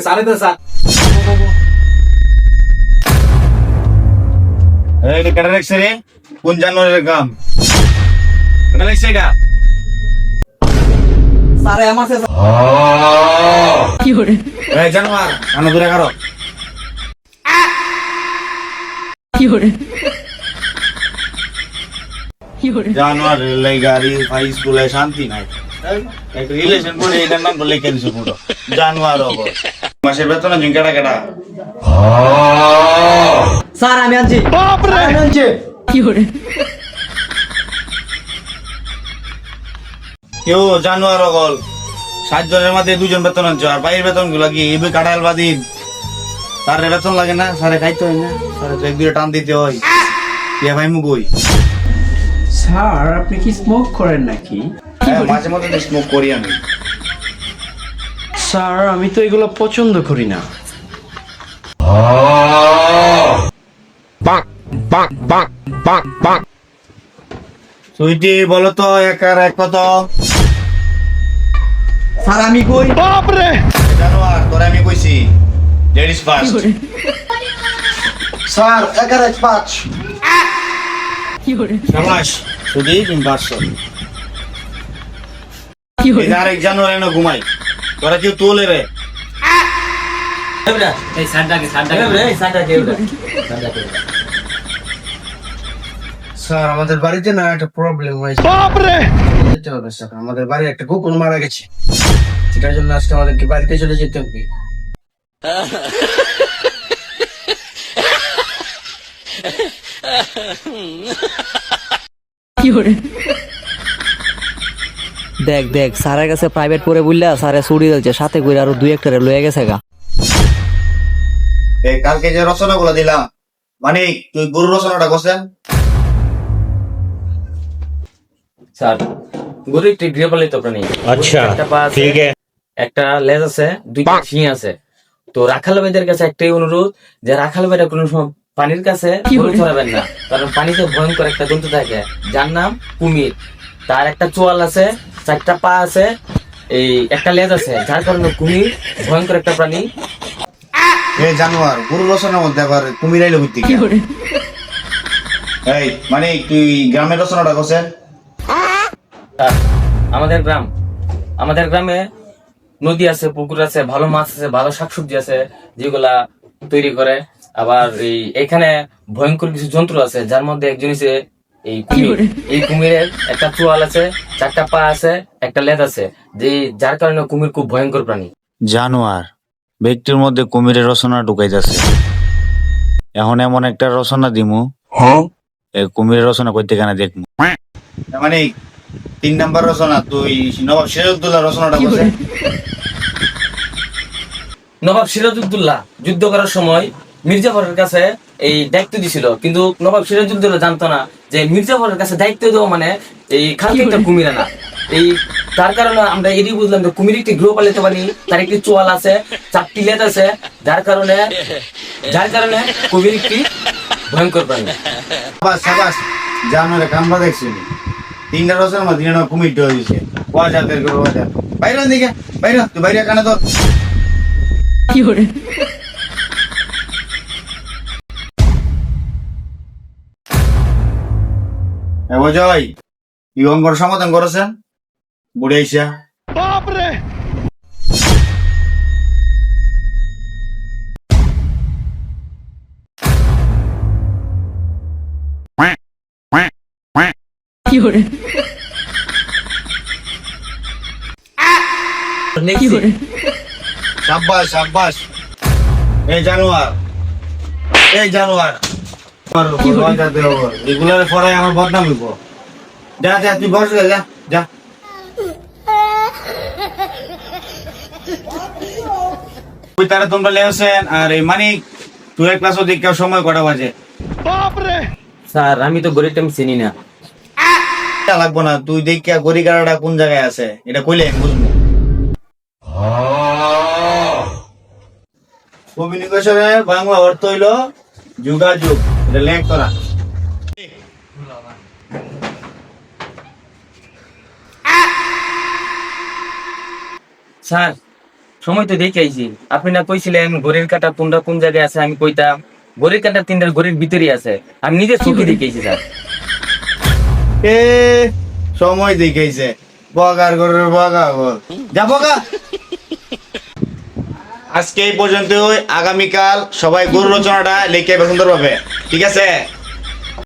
Sir তো sir এই কেটে রাখছে রে কোন জানোয়ারের কাম কেটে রাখছে গা স্যার আমার সে এই জানোয়ার কানো দূরে কারো জানোয়ার লাই গাড়ি হাই স্কুলে শান্তি নাই একটা রিলেশন করে এটার নাম বলে কেন পুরো জানোয়ার হবো মাসের বেতন আছে কেটা কেটা স্যার আমি আনছি আমি আনছি কেউ জানোয়ার হগল 60 জনের মধ্যে 2 জন বেতন আনছো আর বাইরের বেতন গুলা কি এবে কাটাল বাদিন তার বেতন লাগে না সারে খাইতে হয় না সারে তো এক দুটো টান দিতে হয় কে ভাই মুগই স্যার আপনি কি স্মোক করেন নাকি? হ্যাঁ মাঝে মধ্যে স্মোক করি আমি স্যার আমি তো এগুলো পছন্দ করি না। সুইটি বলো তো এক আর এক কত স্যার আমি কই জানোয়ার তোরা আমি কইছি লেডিস ফার্স্ট স্যার 11-5 শাবাশ সুদি তুমি পারছো এই আরেক জানোয়ার এনে ঘুমাই তোরা কেউ তোলে রে এই স্যারটাকে এই স্যারটাকে স্যার আমাদের বাড়িতে না একটা প্রবলেম হয়েছে যেতে হবে স্যার আমাদের বাড়ি একটা কুকুর মারা গেছে সেটার জন্য আজকে আমাদেরকে বাড়িতে চলে যেতে হবে দেখ দেখ স্যারের কাছে প্রাইভেট পড়ে বুঝলা স্যারে ছুটি দিয়েছে সাথে করে আরো 2-1 লয়ে গেছে গা এই কালকে যে রচনা গুলো দিলাম মানে তুই গরু রচনাটা করছেন স্যার গরু একটি গৃহপালিত প্রাণী। আচ্ছা একটা পা আছে, একটা লেজ আছে, দুইটা শিং আছে। তো রাখাল ভাইদের কাছে একটাই অনুরোধ যে রাখাল ভাইরা কোনো সময় পানির কাছে গরু চড়াবেন না, কারণ পানিতে ভয়ঙ্কর একটা জন্তু থাকে যার নাম কুমির। তার একটা চোয়াল আছে, 4টা পা আছে, এই একটা লেজ আছে, যার কারণে কুমির ভয়ঙ্কর একটা প্রাণী। এই জানোয়ার গরু রচনার মধ্যে আবার কুমির আইলো বুঝতে কি এই মানে তুই গ্রামের রচনাটা করছেন আর আমাদের গ্রামে নদী আছে, পুকুর আছে, ভালো মাছ আছে, ভালো শাকসবজি আছে যেগুলা তৈরি করে। আবার এখানে ভয়ঙ্কর কিছু জন্তু আছে যার মধ্যে একজন হচ্ছে এই কুমির। এই কুমিরের একটা চোয়াল আছে, 4টা পা আছে, একটা লেজ আছে, যে যার কারণে কুমির খুব ভয়ঙ্কর প্রাণী। জানোয়ার ব্যক্তির মধ্যে কুমিরের রচনা ঢুকাই যাচ্ছে এখন এমন একটা রচনা দিমু এই কুমিরের রচনা করতে কেন দেখমু মানে 3 নাম্বার রচনা তুই নবাব সিরাজউদ্দৌলা রচনাটা করছেন নবাব সিরাজউদ্দৌলা যুদ্ধ করার সময় মির্জাফরের কাছে এই দায়িত্ব দিছিল, কিন্তু নবাব সিরাজউদ্দৌলা জানতো না যে মির্জাফরের কাছে দায়িত্ব দেওয়া মানে এই খালকে একটা কুমির আনা। এই তার কারণে আমরা এটি বুঝলাম যে কুমির একটি গৃহপালিত প্রাণী, তার একটি চোয়াল আছে, 4টি লেজ আছে, যার কারণে কুমির একটি ভয়ঙ্কর প্রাণী। সাবাস সাবাস জানোয়ারে কামড়া দেখছি 3টা রচনার মধ্যে 3টা কুমির ঢুকে দিয়েছে ওয়াজাদের করে ওয়াজা বাইরে দিকে বাইরে তুই বাইরে কানে তো জয় কি অঙ্গর সমাধান করেছেন বুড়ে আইসা সাব্বাস সাব্বাস এই জানোয়ার এগুলার পরে আমার বদনাম হইব যা যা তুই বস যা যা তারা তোমরা লেছেন আর এই মানিক তুই ক্লাসও দেখে সময় কটা বাজে স্যার আমি তো গরিব টাইম চিনি না। লাগবো না তুই দেখিয়া গড়ি গাড়াটা কোন জায়গায় আছে এটা কইলে আমি বুঝবো কমিউনিকেশনের বাংলা অর্থ হইল যোগাযোগ এটা লেখ তোরা স্যার সময় তো দেখে আইছি। আপনি না কইছিলেন ঘড়ির কাঁটা কোনটা কোন জায়গায় আছে, আমি কইতাম ঘড়ির কাঁটা 3টার ঘড়ির ভিতরেই আছে। আমি নিজে চোখে দেখেছি স্যার। এ সময় দেখাইছে, বগার করে বগা বল যা বগা। আজকে এই পর্যন্ত, আগামীকাল সবাই গুরু রচনাটা লিখে সুন্দর পাবে, ঠিক আছে?